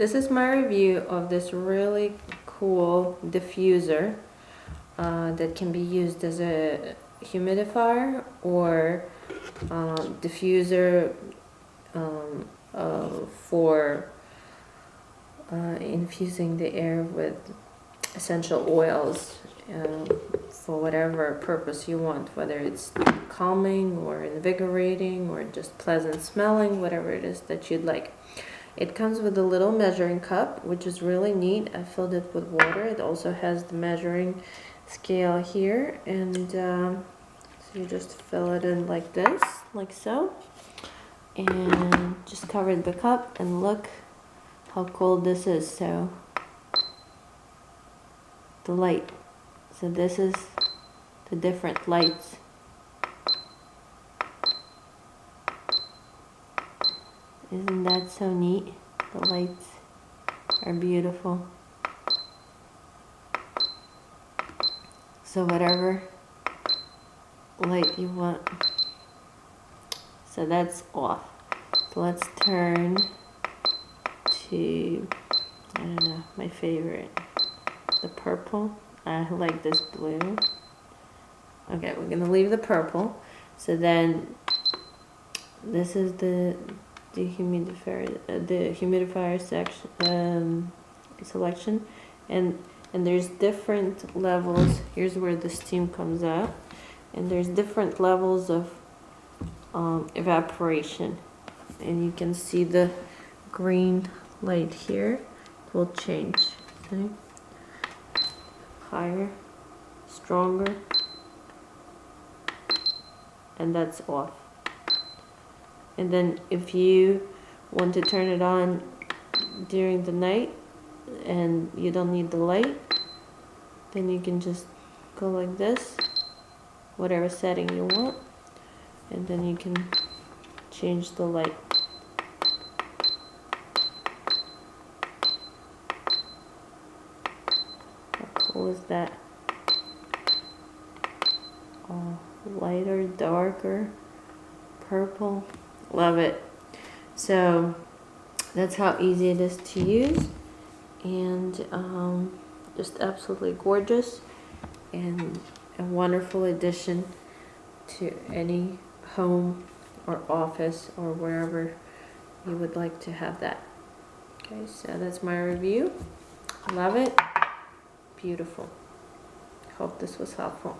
this is my review of this really cool diffuser that can be used as a humidifier or diffuser for infusing the air with essential oils for whatever purpose you want, whether it's calming or invigorating or just pleasant smelling, whatever it is that you'd like. It comes with a little measuring cup, which is really neat. I filled it with water. It also has the measuring scale here, and so you just fill it in like this, like so, and just cover the cup, and look how cool this is. So the light, so this is the different lights. Isn't that so neat? The lights are beautiful. So whatever light you want. So that's off. So let's turn to, I don't know, my favorite, the purple. I like this blue. Okay, we're gonna leave the purple. So then this is the humidifier section, selection, and there's different levels. Here's where the steam comes out, and there's different levels of evaporation, and you can see the green light here. It will change. Okay, higher, stronger, and that's off. And then if you want to turn it on during the night and you don't need the light, then you can just go like this, whatever setting you want, and then you can change the light. How cool is that? Oh, lighter, darker, purple. Love it. So that's how easy it is to use, and just absolutely gorgeous, and a wonderful addition to any home or office or wherever you would like to have that. Okay, so that's my review. Love it. Beautiful. Hope this was helpful.